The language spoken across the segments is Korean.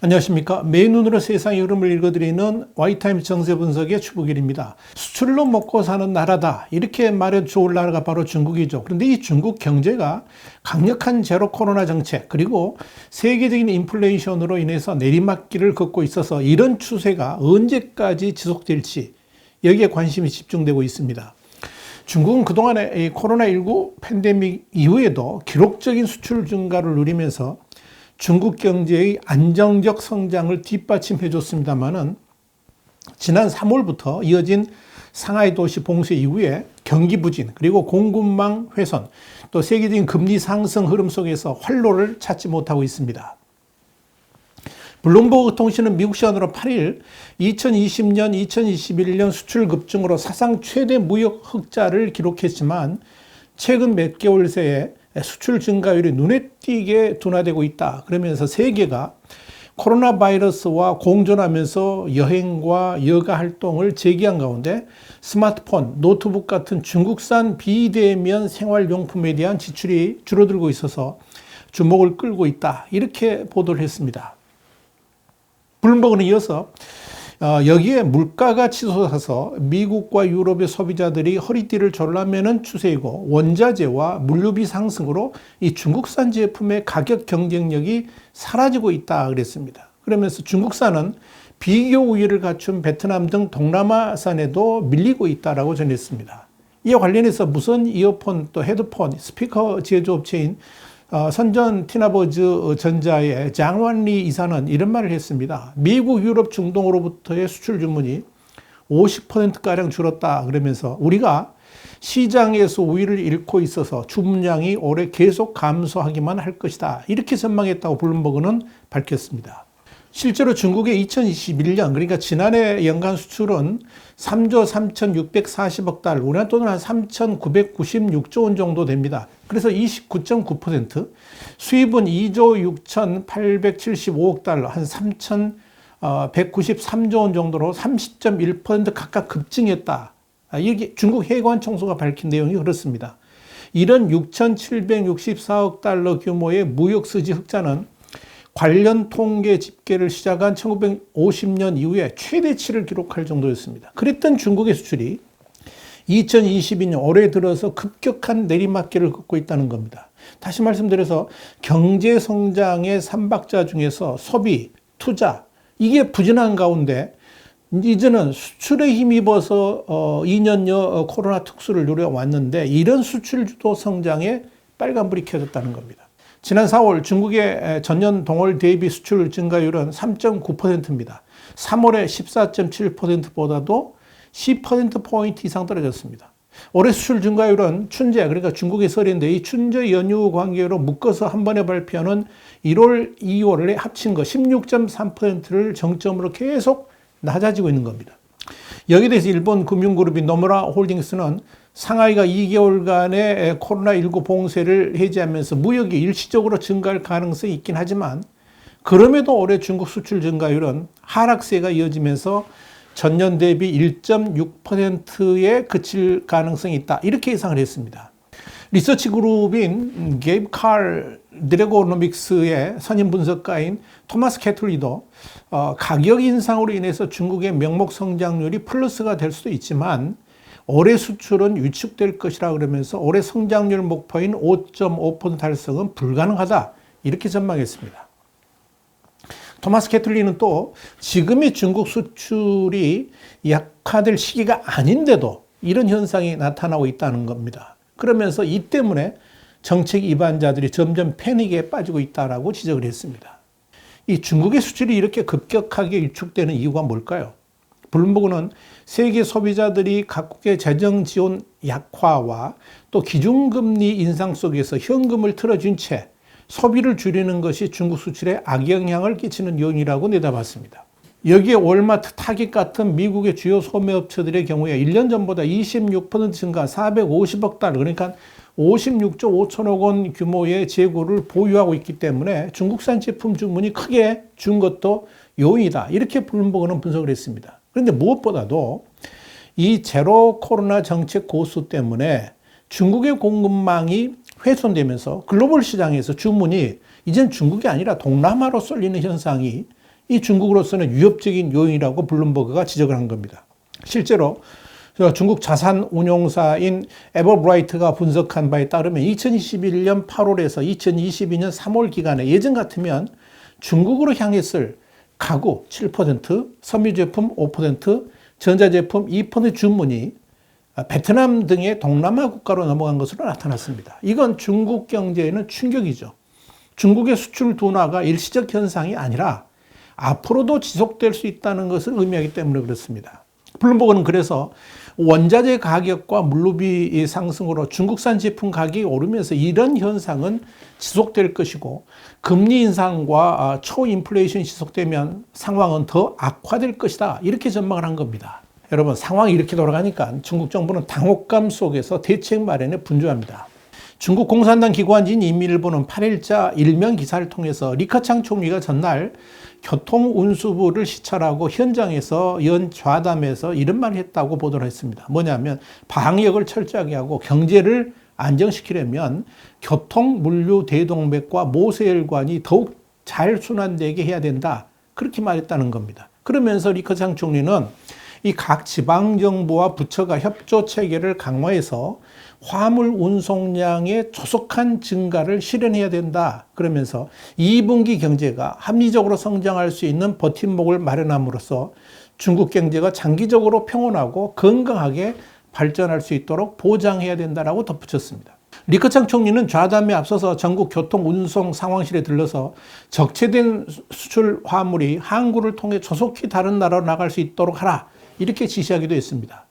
안녕하십니까. 매일 눈으로 세상의 흐름을 읽어드리는 와이타임스 정세 분석의 추부길입니다. 수출로 먹고 사는 나라다 이렇게 말해도 좋을 나라가 바로 중국이죠. 그런데 이 중국 경제가 강력한 제로 코로나 정책 그리고 세계적인 인플레이션으로 인해서 내리막길을 걷고 있어서 이런 추세가 언제까지 지속될지 여기에 관심이 집중되고 있습니다. 중국은 그동안에 이 코로나19 팬데믹 이후에도 기록적인 수출 증가를 누리면서 중국 경제의 안정적 성장을 뒷받침해 줬습니다만은 지난 3월부터 이어진 상하이 도시 봉쇄 이후에 경기 부진 그리고 공급망 훼손 또 세계적인 금리 상승 흐름 속에서 활로를 찾지 못하고 있습니다. 블룸버그 통신은 미국 시간으로 8일 2020년, 2021년 수출 급증으로 사상 최대 무역 흑자를 기록했지만 최근 몇 개월 새에 수출 증가율이 눈에 띄게 둔화되고 있다. 그러면서 세계가 코로나 바이러스와 공존하면서 여행과 여가 활동을 재개한 가운데 스마트폰, 노트북 같은 중국산 비대면 생활용품에 대한 지출이 줄어들고 있어서 주목을 끌고 있다. 이렇게 보도를 했습니다. 블룸버그는 이어서 여기에 물가가 치솟아서 미국과 유럽의 소비자들이 허리띠를 졸라매는 추세이고 원자재와 물류비 상승으로 이 중국산 제품의 가격 경쟁력이 사라지고 있다 그랬습니다. 그러면서 중국산은 비교 우위를 갖춘 베트남 등 동남아산에도 밀리고 있다라고 전했습니다. 이에 관련해서 무선 이어폰 또 헤드폰 스피커 제조업체인 선전 티나버즈 전자의 장완리 이사는 이런 말을 했습니다. 미국, 유럽, 중동으로부터의 수출 주문이 50%가량 줄었다 그러면서 우리가 시장에서 우위를 잃고 있어서 주문량이 올해 계속 감소하기만 할 것이다. 이렇게 전망했다고 블룸버그는 밝혔습니다. 실제로 중국의 2021년 그러니까 지난해 연간 수출은 3조 3,640억 달러, 우리나라 돈으로 한 3,996조 원 정도 됩니다. 그래서 29.9%, 수입은 2조 6,875억 달러, 한 3,193조 원 정도로 30.1% 각각 급증했다. 이게 중국 해관 총수가 밝힌 내용이 그렇습니다. 이런 6,764억 달러 규모의 무역 수지 흑자는 관련 통계 집계를 시작한 1950년 이후에 최대치를 기록할 정도였습니다. 그랬던 중국의 수출이 2022년 올해 들어서 급격한 내리막길을 걷고 있다는 겁니다. 다시 말씀드려서 경제 성장의 3박자 중에서 소비, 투자 이게 부진한 가운데 이제는 수출에 힘입어서 2년여 코로나 특수를 누려왔는데 이런 수출 주도 성장에 빨간불이 켜졌다는 겁니다. 지난 4월 중국의 전년 동월 대비 수출 증가율은 3.9%입니다. 3월에 14.7%보다도 10%포인트 이상 떨어졌습니다. 올해 수출 증가율은 춘제, 그러니까 중국의 설인데 이 춘제 연휴 관계로 묶어서 한 번에 발표하는 1월, 2월에 합친 거 16.3%를 정점으로 계속 낮아지고 있는 겁니다. 여기에 대해서 일본 금융그룹인 노무라 홀딩스는 상하이가 2개월간의 코로나19 봉쇄를 해제하면서 무역이 일시적으로 증가할 가능성이 있긴 하지만 그럼에도 올해 중국 수출 증가율은 하락세가 이어지면서 전년 대비 1.6%에 그칠 가능성이 있다. 이렇게 예상을 했습니다. 리서치 그룹인 게이브 칼 드래고노믹스의 선임 분석가인 토마스 캐틀리도 가격 인상으로 인해서 중국의 명목 성장률이 플러스가 될 수도 있지만 올해 수출은 위축될 것이라 그러면서 올해 성장률 목표인 5.5% 달성은 불가능하다 이렇게 전망했습니다. 토마스 캐틀리는 또 지금의 중국 수출이 약화될 시기가 아닌데도 이런 현상이 나타나고 있다는 겁니다. 그러면서 이 때문에 정책 위반자들이 점점 패닉에 빠지고 있다라고 지적을 했습니다. 이 중국의 수출이 이렇게 급격하게 위축되는 이유가 뭘까요? 블룸버그는 세계 소비자들이 각국의 재정 지원 약화와 또 기준금리 인상 속에서 현금을 틀어준 채 소비를 줄이는 것이 중국 수출에 악영향을 끼치는 요인이라고 내다봤습니다. 여기에 월마트, 타깃 같은 미국의 주요 소매업체들의 경우에 1년 전보다 26% 증가 450억 달러 그러니까 56조 5천억 원 규모의 재고를 보유하고 있기 때문에 중국산 제품 주문이 크게 준 것도 요인이다. 이렇게 블룸버그는 분석을 했습니다. 그런데 무엇보다도 이 제로 코로나 정책 고수 때문에 중국의 공급망이 훼손되면서 글로벌 시장에서 주문이 이젠 중국이 아니라 동남아로 쏠리는 현상이 이 중국으로서는 위협적인 요인이라고 블룸버그가 지적을 한 겁니다. 실제로 중국 자산 운용사인 에버브라이트가 분석한 바에 따르면 2021년 8월에서 2022년 3월 기간에 예전 같으면 중국으로 향했을 가구 7%, 섬유제품 5%, 전자제품 2% 주문이 베트남 등의 동남아 국가로 넘어간 것으로 나타났습니다. 이건 중국 경제에는 충격이죠. 중국의 수출 둔화가 일시적 현상이 아니라 앞으로도 지속될 수 있다는 것을 의미하기 때문에 그렇습니다. 블룸버그는 그래서 원자재 가격과 물류비 상승으로 중국산 제품 가격이 오르면서 이런 현상은 지속될 것이고 금리 인상과 초인플레이션이 지속되면 상황은 더 악화될 것이다. 이렇게 전망을 한 겁니다. 여러분, 상황이 이렇게 돌아가니까 중국 정부는 당혹감 속에서 대책 마련에 분주합니다. 중국 공산당 기관지인 인민일보는 8일자 일면 기사를 통해서 리커창 총리가 전날 교통운수부를 시찰하고 현장에서 연좌담에서 이런 말을 했다고 보도를 했습니다. 뭐냐면 방역을 철저하게 하고 경제를 안정시키려면 교통, 물류, 대동맥과 모세혈관이 더욱 잘 순환되게 해야 된다. 그렇게 말했다는 겁니다. 그러면서 리커창 총리는 이 각 지방정부와 부처가 협조 체계를 강화해서 화물 운송량의 조속한 증가를 실현해야 된다. 그러면서 2분기 경제가 합리적으로 성장할 수 있는 버팀목을 마련함으로써 중국 경제가 장기적으로 평온하고 건강하게 발전할 수 있도록 보장해야 된다라고 덧붙였습니다. 리커창 총리는 좌담에 앞서서 전국 교통 운송 상황실에 들러서 적체된 수출 화물이 항구를 통해 조속히 다른 나라로 나갈 수 있도록 하라. 이렇게 지시하기도 했습니다.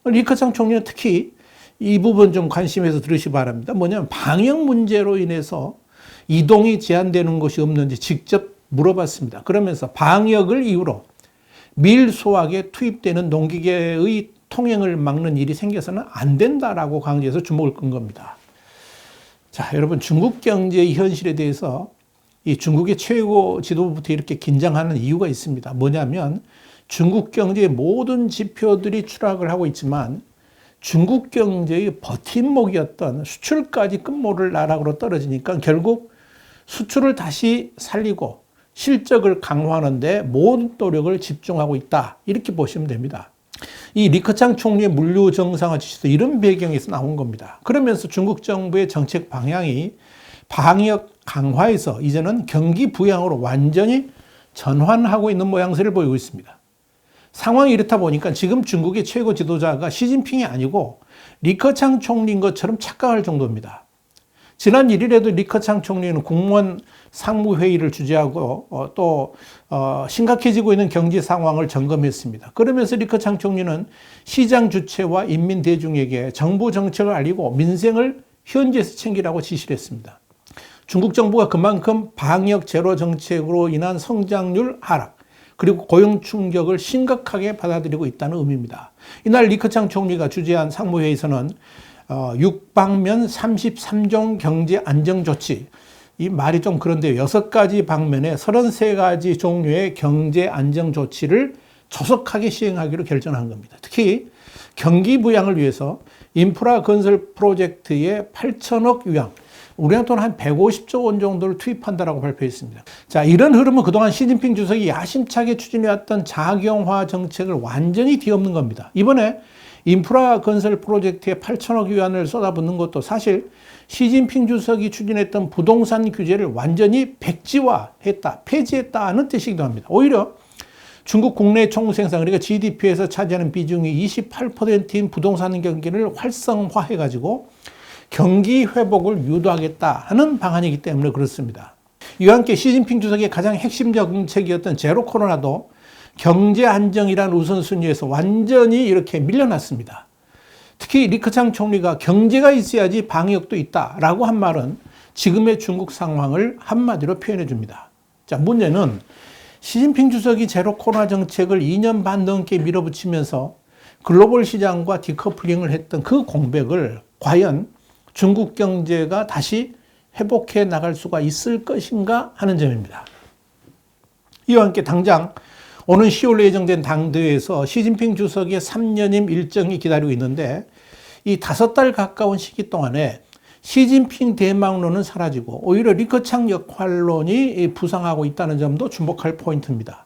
리커창 총리는 특히 이 부분 좀 관심해서 들으시기 바랍니다. 뭐냐면 방역 문제로 인해서 이동이 제한되는 것이 없는지 직접 물어봤습니다. 그러면서 방역을 이유로 밀소하게 투입되는 농기계의 통행을 막는 일이 생겨서는 안 된다라고 강조해서 주목을 끈 겁니다. 자, 여러분, 중국 경제의 현실에 대해서 이 중국의 최고 지도부부터 이렇게 긴장하는 이유가 있습니다. 뭐냐면 중국 경제의 모든 지표들이 추락을 하고 있지만 중국 경제의 버팀목이었던 수출까지 끝모를 나락으로 떨어지니까 결국 수출을 다시 살리고 실적을 강화하는데 모든 노력을 집중하고 있다. 이렇게 보시면 됩니다. 이 리커창 총리의 물류 정상화 지시도 이런 배경에서 나온 겁니다. 그러면서 중국 정부의 정책 방향이 방역 강화에서 이제는 경기 부양으로 완전히 전환하고 있는 모양새를 보이고 있습니다. 상황이 이렇다 보니까 지금 중국의 최고 지도자가 시진핑이 아니고 리커창 총리인 것처럼 착각할 정도입니다. 지난 1일에도 리커창 총리는 국무원 상무회의를 주재하고 또 심각해지고 있는 경제 상황을 점검했습니다. 그러면서 리커창 총리는 시장 주체와 인민 대중에게 정부 정책을 알리고 민생을 현지에서 챙기라고 지시를 했습니다. 중국 정부가 그만큼 방역 제로 정책으로 인한 성장률 하락, 그리고 고용 충격을 심각하게 받아들이고 있다는 의미입니다. 이날 리커창 총리가 주재한 상무회의에서는 6방면 33종 경제 안정 조치, 이 말이 좀 그런데요. 6가지 방면에 33가지 종류의 경제 안정 조치를 조속하게 시행하기로 결정한 겁니다. 특히 경기 부양을 위해서 인프라 건설 프로젝트에 8천억 유안, 우리나라 돈 한 150조 원 정도를 투입한다라고 발표했습니다. 자, 이런 흐름은 그동안 시진핑 주석이 야심차게 추진해왔던 자경화 정책을 완전히 뒤엎는 겁니다. 이번에 인프라 건설 프로젝트에 8천억 유안을 쏟아붓는 것도 사실 시진핑 주석이 추진했던 부동산 규제를 완전히 백지화했다, 폐지했다는 뜻이기도 합니다. 오히려 중국 국내 총생산, 그러니까 GDP에서 차지하는 비중이 28%인 부동산 경기를 활성화해가지고 경기 회복을 유도하겠다 하는 방안이기 때문에 그렇습니다. 이와 함께 시진핑 주석의 가장 핵심 정책이었던 제로 코로나도 경제 안정이라는 우선순위에서 완전히 이렇게 밀려났습니다. 특히 리커창 총리가 경제가 있어야지 방역도 있다라고 한 말은 지금의 중국 상황을 한마디로 표현해 줍니다. 자, 문제는 시진핑 주석이 제로 코로나 정책을 2년 반 넘게 밀어붙이면서 글로벌 시장과 디커플링을 했던 그 공백을 과연 중국 경제가 다시 회복해 나갈 수가 있을 것인가 하는 점입니다. 이와 함께 당장 오는 10월에 예정된 당대회에서 시진핑 주석의 3년임 일정이 기다리고 있는데 이 5달 가까운 시기 동안에 시진핑 대망론은 사라지고 오히려 리커창 역할론이 부상하고 있다는 점도 주목할 포인트입니다.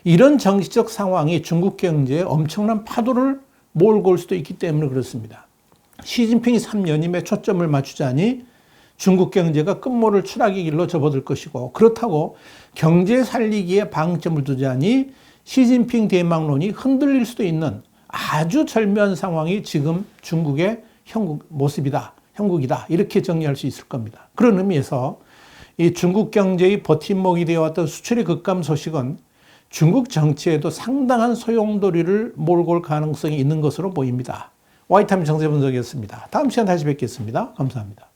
이런 정치적 상황이 중국 경제에 엄청난 파도를 몰고 올 수도 있기 때문에 그렇습니다. 시진핑이 3년임에 초점을 맞추자니 중국 경제가 끝모를 추락의 길로 접어들 것이고, 그렇다고 경제 살리기에 방점을 두자니 시진핑 대망론이 흔들릴 수도 있는 아주 절묘한 상황이 지금 중국의 형국이다. 이렇게 정리할 수 있을 겁니다. 그런 의미에서 이 중국 경제의 버팀목이 되어왔던 수출의 급감 소식은 중국 정치에도 상당한 소용돌이를 몰고 올 가능성이 있는 것으로 보입니다. 와이타임 정세 분석이었습니다. 다음 시간 다시 뵙겠습니다. 감사합니다.